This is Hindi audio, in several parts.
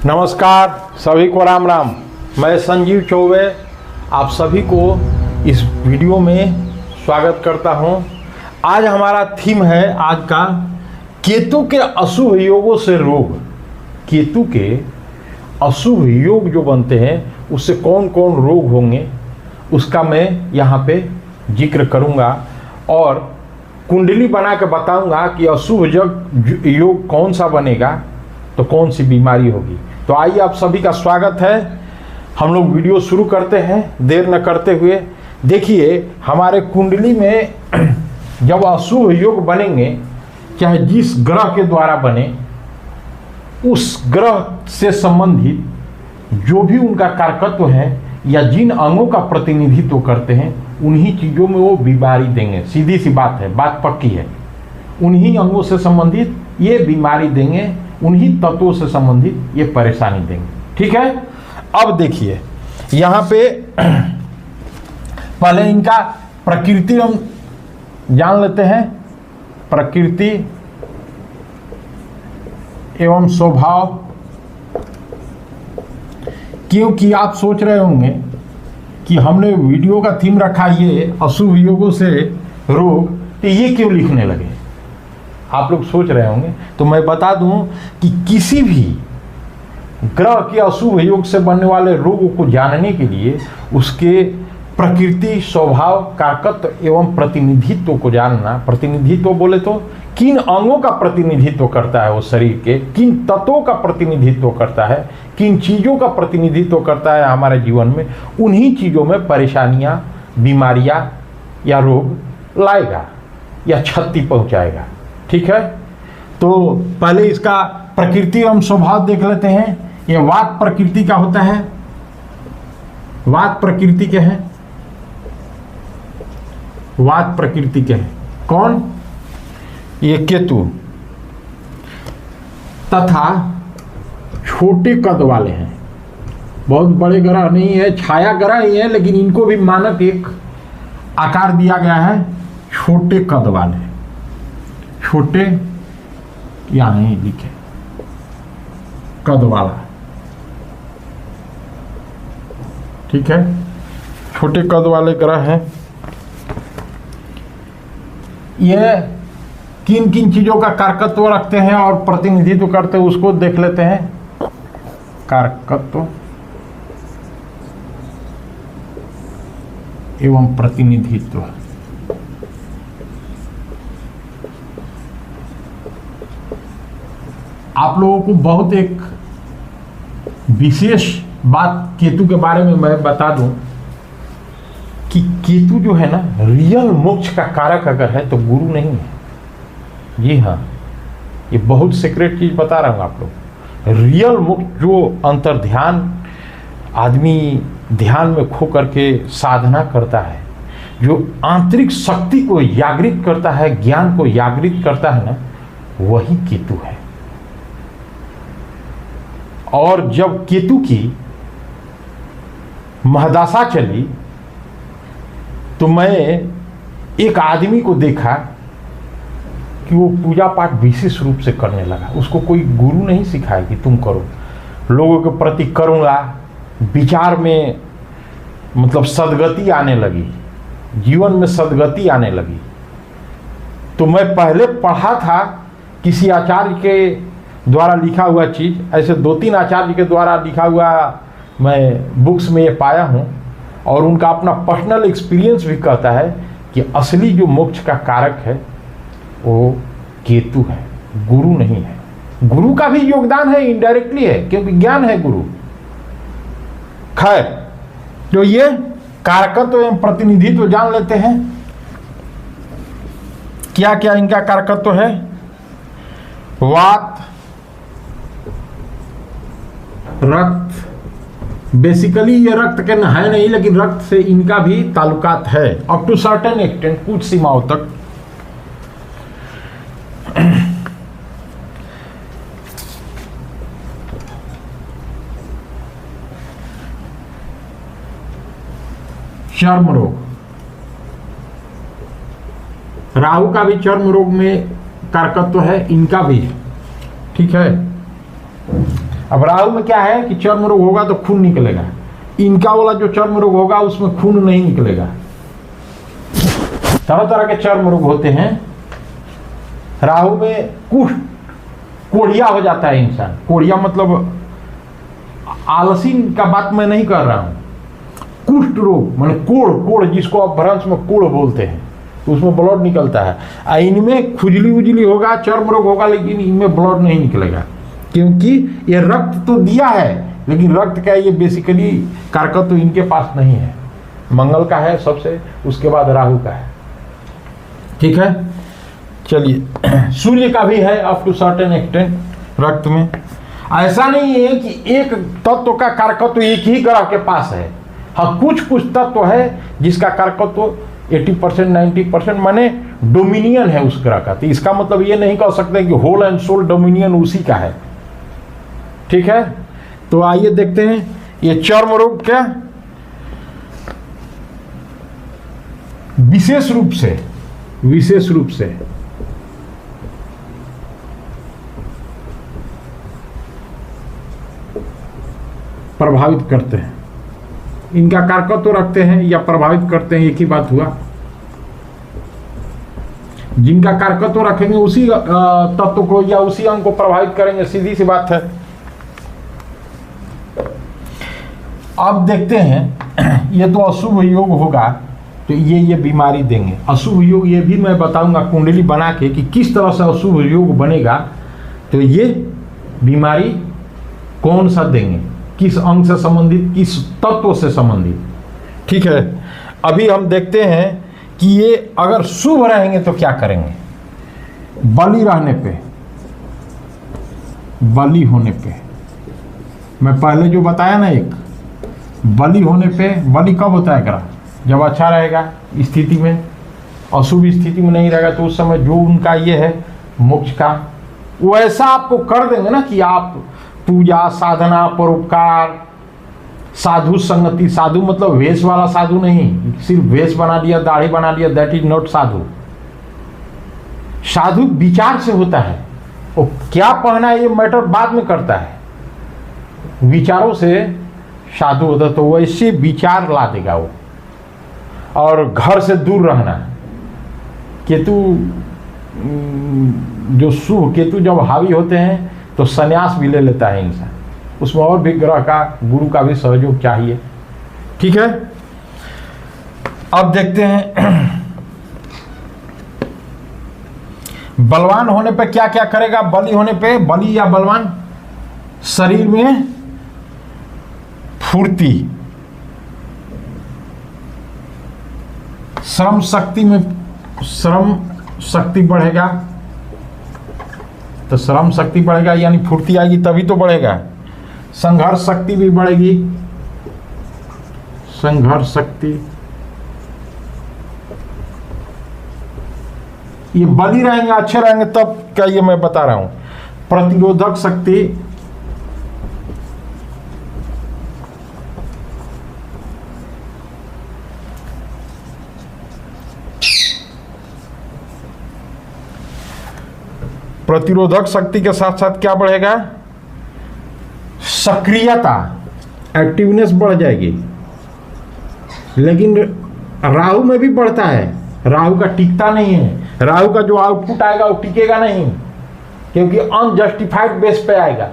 नमस्कार, सभी को राम राम। मैं संजीव चौबे आप सभी को इस वीडियो में स्वागत करता हूं। आज हमारा थीम है आज का केतु के अशुभ योगों से रोग। केतु के अशुभ योग जो बनते हैं उससे कौन कौन रोग होंगे उसका मैं यहाँ पे जिक्र करूँगा और कुंडली बना के बताऊँगा कि अशुभ योग कौन सा बनेगा तो कौन सी बीमारी होगी। तो आइए, आप सभी का स्वागत है। हम लोग वीडियो शुरू करते हैं देर न करते हुए। देखिए, हमारे कुंडली में जब अशुभ योग बनेंगे, चाहे जिस ग्रह के द्वारा बने, उस ग्रह से संबंधित जो भी उनका कारकत्व है या जिन अंगों का प्रतिनिधित्व करते हैं, उन्हीं चीज़ों में वो बीमारी देंगे। सीधी सी बात है, बात पक्की है। उन्हीं अंगों से संबंधित ये बीमारी देंगे, उन्हीं तत्वों से संबंधित ये परेशानी देंगे। ठीक है। अब देखिए, यहाँ पे पहले इनका प्रकृति हम जान लेते हैं। प्रकृति एवं स्वभाव, क्योंकि आप सोच रहे होंगे कि हमने वीडियो का थीम रखा ये अशुभ योगों से रोग, तो ये क्यों लिखने लगे, आप लोग सोच रहे होंगे। तो मैं बता दूं कि किसी भी ग्रह के अशुभ योग से बनने वाले रोगों को जानने के लिए उसके प्रकृति, स्वभाव, कारकत्व एवं प्रतिनिधित्व को जानना। प्रतिनिधित्व बोले तो किन अंगों का प्रतिनिधित्व करता है वो शरीर के, किन तत्वों का प्रतिनिधित्व करता है, किन चीज़ों का प्रतिनिधित्व करता है हमारे जीवन में, उन्हीं चीज़ों में परेशानियां, बीमारियां या रोग लाएगा या क्षति पहुंचाएगा। ठीक है। तो पहले इसका प्रकृति एवं स्वभाव देख लेते हैं। ये वात प्रकृति का होता है। वात प्रकृति के हैं, वात प्रकृति के हैं कौन? ये केतु तथा छोटे कद वाले हैं। बहुत बड़े ग्रह नहीं है, छाया ग्रह ही है, लेकिन इनको भी मानक एक आकार दिया गया है। छोटे कद वाले, छोटे यहाँ ही लिखे, कद वाला। ठीक है, छोटे कद वाले ग्रह हैं। ये किन किन चीजों का कारकत्व रखते हैं और प्रतिनिधित्व करते हैं उसको देख लेते हैं। कारकत्व एवं प्रतिनिधित्व। आप लोगों को बहुत एक विशेष बात केतु के बारे में मैं बता दूं कि केतु जो है ना, रियल मोक्ष का कारक अगर है तो गुरु नहीं है। जी हाँ, ये बहुत सीक्रेट चीज बता रहा हूं आप लोग। रियल मोक्ष जो अंतर्ध्यान आदमी ध्यान में खो करके साधना करता है, जो आंतरिक शक्ति को जागृत करता है, ज्ञान को जागृत करता है ना, वही केतु है। और जब केतु की महदशा चली तो मैं एक आदमी को देखा कि वो पूजा पाठ विशेष रूप से करने लगा। उसको कोई गुरु नहीं सिखाया कि तुम करो, लोगों के प्रति करूँगा, विचार में मतलब सदगति आने लगी, जीवन में सदगति आने लगी। तो मैं पहले पढ़ा था किसी आचार्य के द्वारा लिखा हुआ चीज़, ऐसे 2-3 आचार्य के द्वारा लिखा हुआ मैं बुक्स में ये पाया हूँ, और उनका अपना पर्सनल एक्सपीरियंस भी कहता है कि असली जो मोक्ष का कारक है वो केतु है, गुरु नहीं है। गुरु का भी योगदान है, इनडायरेक्टली है, क्योंकि ज्ञान है गुरु। खैर, तो ये कारकत्व एवं प्रतिनिधित्व जान लेते हैं। क्या क्या इनका कारकत्व है। वात, रक्त, बेसिकली ये रक्त के है नहीं, लेकिन रक्त से इनका भी ताल्लुकात है अप टू सर्टेन एक्सटेंट, कुछ सीमाओं तक। चर्म रोग, राहु का भी चर्म रोग में कारकत्व है, इनका भी। ठीक है। अब राहु में क्या है कि चर्म रोग होगा तो खून निकलेगा, इनका वाला जो चर्म रोग होगा उसमें खून नहीं निकलेगा। तरह तरह के चर्म रोग होते हैं। राहु में कुष्ठ, कोढ़िया हो जाता है इंसान। कोढ़िया मतलब आलसी का बात मैं नहीं कर रहा हूं, कुष्ठ रोग माने कोढ़ जिसको आप भ्रंश में कोढ़ बोलते हैं, तो उसमें ब्लड निकलता है। इनमें खुजली उजली होगा, चर्म रोग होगा, लेकिन इनमें ब्लड नहीं निकलेगा, क्योंकि ये रक्त तो दिया है, लेकिन रक्त का ये बेसिकली कारकत्व तो इनके पास नहीं है। मंगल का है सबसे, उसके बाद राहु का है। ठीक है, चलिए सूर्य का भी है अप टू सर्टेन एक्सटेंट रक्त में। ऐसा नहीं है कि एक तत्व का कारकत्व एक ही ग्रह के पास है। हाँ, कुछ तत्व है जिसका कारकत्व 80% 90% माने डोमिनियन है उस ग्रह का। तो इसका मतलब ये नहीं कह सकते कि होल एंड सोल डोमिनियन उसी का है। ठीक है, तो आइए देखते हैं ये चर्म रोग क्या विशेष रूप से प्रभावित करते हैं। इनका कारकत्व तो रखते हैं या प्रभावित करते हैं, एक ही बात हुआ। जिनका कारकत्व तो रखेंगे उसी तत्व को या उसी अंग को प्रभावित करेंगे, सीधी सी बात है। अब देखते हैं, ये तो अशुभ योग होगा तो ये बीमारी देंगे। अशुभ योग ये भी मैं बताऊंगा कुंडली बना के कि किस तरह से अशुभ योग बनेगा। तो ये बीमारी कौन सा देंगे, किस अंग से संबंधित, किस तत्व से संबंधित। ठीक है, अभी हम देखते हैं कि ये अगर शुभ रहेंगे तो क्या करेंगे। बलि रहने पे, बलि होने पे, मैं पहले जो बताया ना, एक बलि होने पे, बलि कब होता है ग्रह जब अच्छा रहेगा स्थिति में, अशुभ स्थिति में नहीं रहेगा तो उस समय जो उनका ये है मोक्ष का, वैसा आपको कर देंगे ना कि आप पूजा साधना परोपकार साधु संगति। साधु मतलब वेश वाला साधु नहीं, सिर्फ वेश बना दिया दाढ़ी बना दिया, दैट इज नॉट साधु। साधु विचार से होता है, वो क्या पहना है ये मैटर बाद में करता है, विचारों से साधु होता है। तो वैसे विचार ला देगा वो। और घर से दूर रहना, केतु जो शुभ केतु जब हावी होते हैं तो संन्यास भी ले लेता है इंसान, उसमें और भी ग्रह का गुरु का भी सहयोग चाहिए। ठीक है, अब देखते हैं बलवान होने पे क्या क्या करेगा। बलि होने पे, बलि या बलवान, शरीर में फुर्ती, श्रम शक्ति बढ़ेगा। तो श्रम शक्ति बढ़ेगा यानी फुर्ती आएगी तभी तो बढ़ेगा। संघर्ष शक्ति भी बढ़ेगी, संघर्ष शक्ति। ये बलि रहेंगे, अच्छे रहेंगे तब क्या, ये मैं बता रहा हूं। प्रतिरोधक शक्ति, प्रतिरोधक शक्ति के साथ साथ क्या बढ़ेगा, सक्रियता, एक्टिवनेस बढ़ जाएगी। लेकिन राहु में भी बढ़ता है, राहु का टिकता नहीं है। राहु का जो आउटपुट आएगा वो टिकेगा नहीं, क्योंकि अनजस्टिफाइड बेस पे आएगा,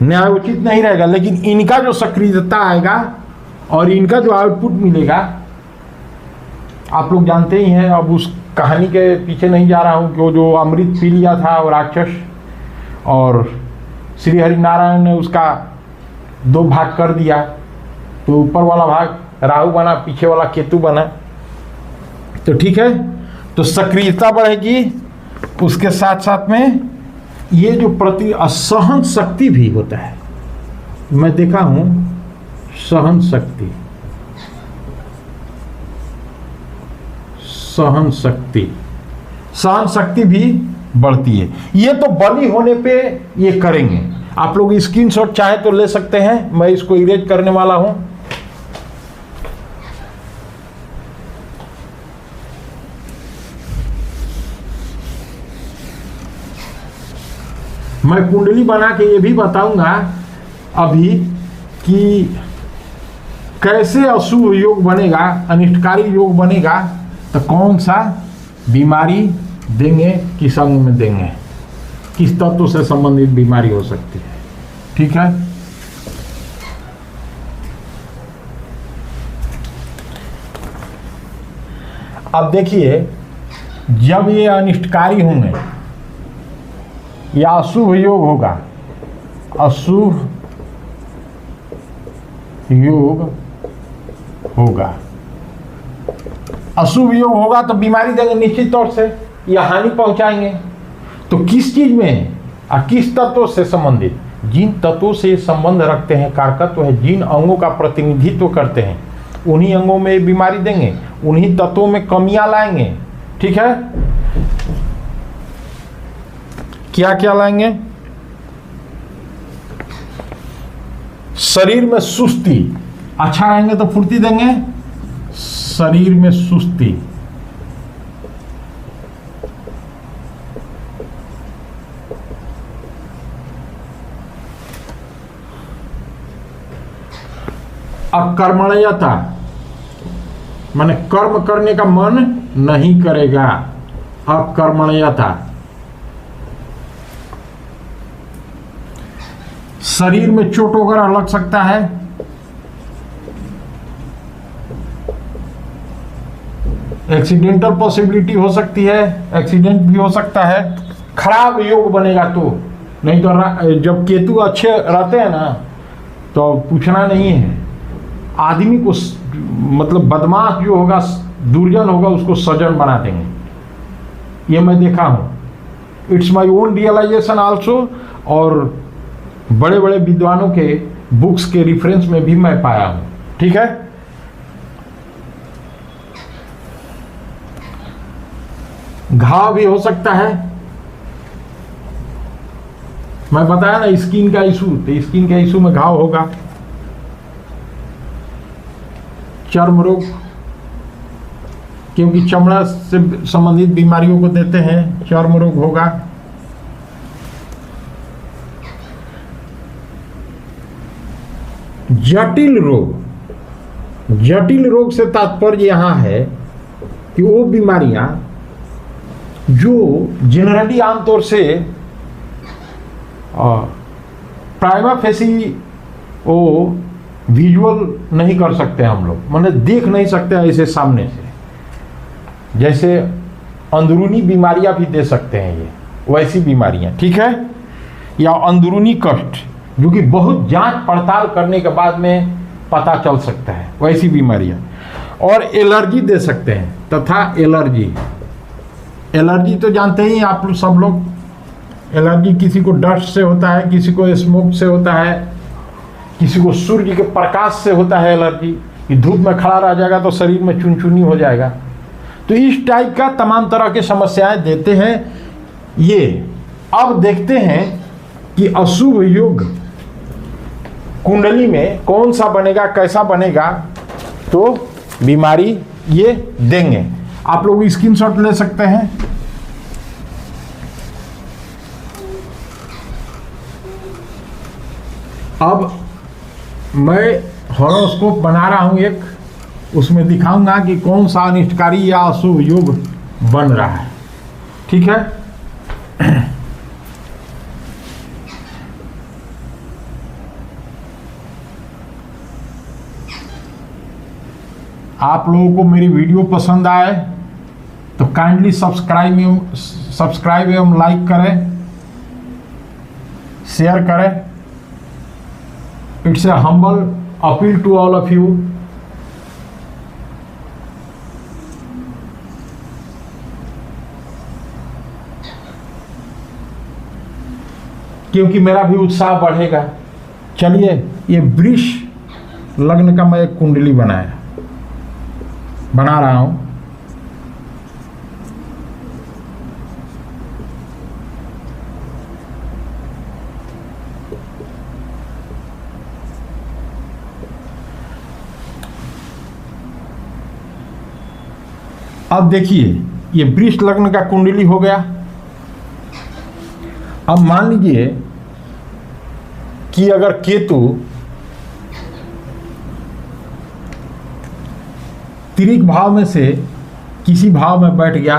न्यायोचित नहीं रहेगा। लेकिन इनका जो सक्रियता आएगा और इनका जो आउटपुट मिलेगा, आप लोग जानते ही हैं। अब उस कहानी के पीछे नहीं जा रहा हूं कि वो जो अमृत पी लिया था वो राक्षस, और श्री हरिनारायण ने उसका 2 भाग कर दिया। तो ऊपर वाला भाग राहु बना, पीछे वाला केतु बना। तो ठीक है, तो सक्रियता बढ़ेगी। उसके साथ साथ में ये जो सहन शक्ति भी होता है, मैं देखा हूं सहन शक्ति, सहन शक्ति भी बढ़ती है। ये तो बलि होने पे ये करेंगे। आप लोग स्क्रीनशॉट चाहे तो ले सकते हैं, मैं इसको इरेज करने वाला हूं। मैं कुंडली बना के ये भी बताऊंगा अभी कि कैसे अशुभ योग बनेगा, अनिष्टकारी योग बनेगा, तो कौन सा बीमारी देंगे, किस अंग में देंगे, किस तत्व से संबंधित बीमारी हो सकती है। ठीक है, अब देखिए, जब ये अनिष्टकारी होंगे या अशुभ योग होगा, अशुभ योग होगा, अशुभ योग होगा तो बीमारी देंगे निश्चित तौर से, या हानि पहुंचाएंगे। तो किस चीज में और किस तत्वों से संबंधित, जिन तत्वों से संबंध रखते हैं, कारकत्व है, जिन अंगों का प्रतिनिधित्व करते हैं, उन्हीं अंगों में बीमारी देंगे, उन्हीं तत्वों में कमियां लाएंगे। ठीक है, क्या क्या लाएंगे? शरीर में सुस्ती, अच्छा रहेंगे तो फुर्ती देंगे, शरीर में सुस्ती, अकर्मण्यता, माने कर्म करने का मन नहीं करेगा, अकर्मण्यता। शरीर में चोट वगैरह लग सकता है, एक्सीडेंटल पॉसिबिलिटी हो सकती है, एक्सीडेंट भी हो सकता है। खराब योग बनेगा तो, नहीं तो जब केतु अच्छे रहते हैं ना तो पूछना नहीं है, आदमी को मतलब बदमाश जो होगा, दुर्जन होगा, उसको सजन बना देंगे। ये मैं देखा हूँ, it's my own realisation also, और बड़े बड़े विद्वानों के बुक्स के रिफरेंस में भी मैं पाया हूँ। ठीक है, घाव भी हो सकता है, मैं बताया ना स्किन का इशू, तो स्किन के इशू में घाव होगा। चर्म रोग, क्योंकि चमड़ा से संबंधित बीमारियों को देते हैं, चर्म रोग होगा। जटिल रोग, जटिल रोग से तात्पर्य यहां है कि वो बीमारियां जो जनरली आमतौर से प्राइमा फेसी वो विजुअल नहीं कर सकते हम लोग, माने देख नहीं सकते ऐसे सामने से, जैसे अंदरूनी बीमारियां भी दे सकते हैं ये, वैसी बीमारियां। ठीक है, या अंदरूनी कष्ट जो कि बहुत जांच पड़ताल करने के बाद में पता चल सकता है, वैसी बीमारियां। और एलर्जी दे सकते हैं, तथा एलर्जी, एलर्जी तो जानते ही आप सब लोग, एलर्जी किसी को डस्ट से होता है, किसी को स्मोक से होता है, किसी को सूर्य के प्रकाश से होता है एलर्जी, कि धूप में खड़ा रह जाएगा तो शरीर में चुनचुनी हो जाएगा। तो इस टाइप का तमाम तरह की समस्याएं देते हैं ये। अब देखते हैं कि अशुभ योग कुंडली में कौन सा बनेगा, कैसा बनेगा, तो बीमारी ये देंगे। आप लोग स्क्रीनशॉट ले सकते हैं। अब मैं हॉरोस्कोप बना रहा हूं एक, उसमें दिखाऊंगा कि कौन सा अनिष्टकारी या अशुभ योग बन रहा है। ठीक है, आप लोगों को मेरी वीडियो पसंद आए तो काइंडली सब्सक्राइब एवं लाइक करें, शेयर करें। It's a humble appeal to all of you. क्योंकि मेरा भी उत्साह बढ़ेगा। चलिए, ये वृष लग्न का मैं एक कुंडली बना रहा हूं। अब देखिए, ये वृष लग्न का कुंडली हो गया। अब मान लीजिए कि अगर केतु तिरिक भाव में से किसी भाव में बैठ गया,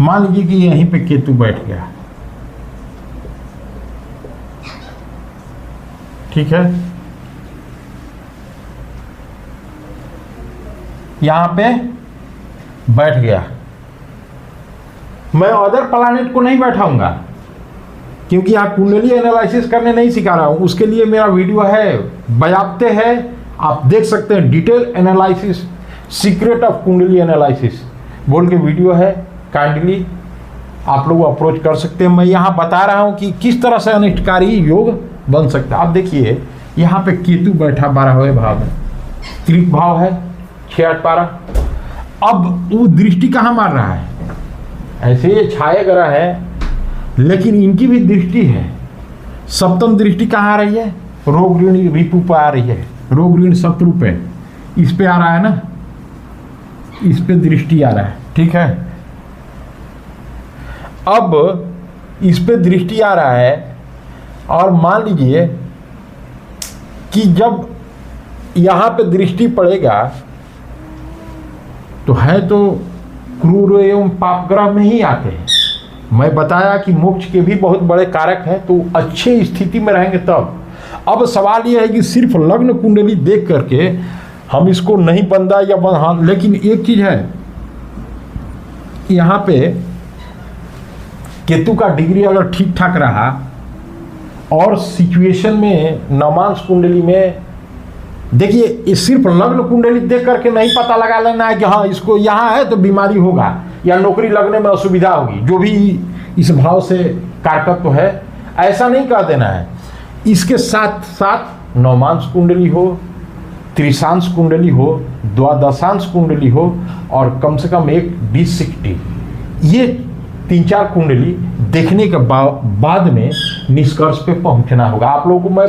मान लीजिए कि यहीं पे केतु बैठ गया, ठीक है, यहां पे बैठ गया। मैं अदर प्लैनेट को नहीं बैठाऊंगा क्योंकि यहाँ कुंडली एनालिसिस करने नहीं सिखा रहा हूं, उसके लिए मेरा वीडियो है, बजाबते है, आप देख सकते हैं, डिटेल एनालिसिस, सीक्रेट ऑफ कुंडली एनालिसिस बोल के वीडियो है, काइंडली आप लोग अप्रोच कर सकते हैं। मैं यहाँ बता रहा हूँ कि किस तरह से अनिष्टकारी योग बन सकता है। आप देखिए यहाँ पे केतु बैठा 12वें भाव में, त्रिक भाव है 6 8 12। अब वो दृष्टि कहाँ मार रहा है, ऐसे ये छाए ग्रह है लेकिन इनकी भी दृष्टि है, सप्तम दृष्टि कहाँ आ रही है, रोग ऋण रिपु पे आ रही है, रोग ऋण शत्रु पे, इस पे आ रहा है ना, इस पे दृष्टि आ रहा है, ठीक है। अब इस पे दृष्टि आ रहा है और मान लीजिए कि जब यहां पे दृष्टि पड़ेगा तो है तो क्रूर एवं पाप ग्रह में ही आते हैं। मैं बताया कि मोक्ष के भी बहुत बड़े कारक हैं, तो अच्छे स्थिति में रहेंगे तब। अब सवाल यह है कि सिर्फ लग्न कुंडली देख करके हम इसको नहीं बंदा या हाँ, लेकिन एक चीज है, यहाँ पे केतु का डिग्री अगर ठीक ठाक रहा और सिचुएशन में नवमांश कुंडली में, देखिए ये सिर्फ लग्न कुंडली देख करके नहीं पता लगा लेना है कि हाँ इसको यहाँ है तो बीमारी होगा या नौकरी लगने में असुविधा होगी, जो भी इस भाव से कारकत्व है, ऐसा नहीं कह देना है। इसके साथ साथ नवमांश कुंडली हो, त्रिशांश कुंडली हो, द्वादशांश कुंडली हो और कम से कम एक D60, ये 3-4 कुंडली देखने के बाद में निष्कर्ष पे पहुंचना होगा। आप लोगों को मैं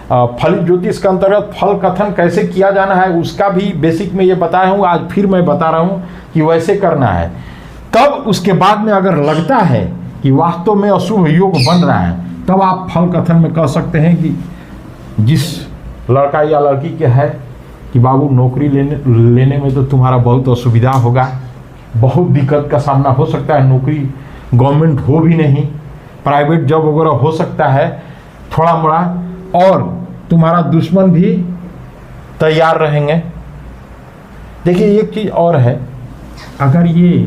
फलित ज्योतिष के अंतर्गत फल कथन कैसे किया जाना है उसका भी बेसिक में ये बताया हूँ, आज फिर मैं बता रहा हूँ कि वैसे करना है। तब उसके बाद में अगर लगता है कि वास्तव में अशुभ योग बन रहा है, तब आप फल कथन में कह सकते हैं कि जिस लड़का या लड़की के है कि बाबू नौकरी लेने में तो तुम्हारा बहुत असुविधा होगा, बहुत दिक्कत का सामना हो सकता है, नौकरी गवर्नमेंट हो भी नहीं, प्राइवेट जॉब वगैरह हो सकता है थोड़ा मोड़ा, और तुम्हारा दुश्मन भी तैयार रहेंगे। देखिए एक चीज और है, अगर ये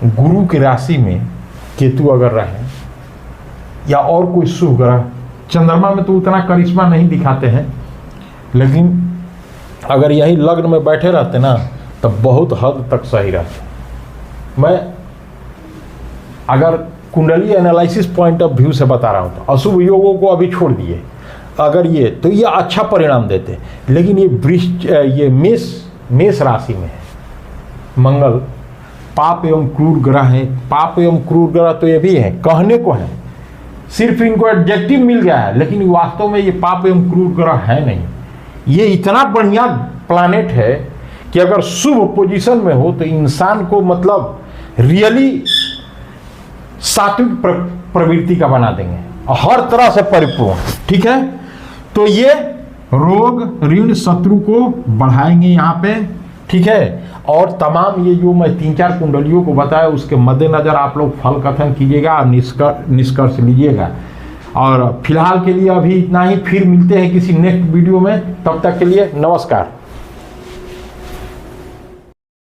गुरु की राशि में केतु अगर रहे या और कोई शुभ ग्रह, चंद्रमा में तो उतना करिश्मा नहीं दिखाते हैं, लेकिन अगर यही लग्न में बैठे रहते ना तब बहुत हद तक सही रहते। मैं अगर कुंडली एनालिसिस पॉइंट ऑफ व्यू से बता रहा हूँ तो अशुभ योगों को अभी छोड़ दिए, अगर ये तो ये अच्छा परिणाम देते, लेकिन ये मेष राशि में है, मंगल पाप एवं क्रूर ग्रह है। पाप एवं क्रूर ग्रह तो ये भी है, कहने को है, सिर्फ इनको एडजेक्टिव मिल गया है, लेकिन वास्तव में ये पाप एवं क्रूर ग्रह है नहीं। ये इतना बढ़िया प्लैनेट है कि अगर शुभ पोजीशन में हो तो इंसान को मतलब रियली सात्विक प्रवृत्ति का बना देंगे, हर तरह से परिपूर्ण, ठीक है। तो ये रोग ऋण शत्रु को बढ़ाएंगे यहाँ पे, ठीक है। और तमाम ये जो मैं 3-4 कुंडलियों को बताया उसके मद्देनजर आप लोग फल कथन कीजिएगा और निष्कर्ष लीजिएगा। और फिलहाल के लिए अभी इतना ही, फिर मिलते हैं किसी नेक्स्ट वीडियो में, तब तक के लिए नमस्कार।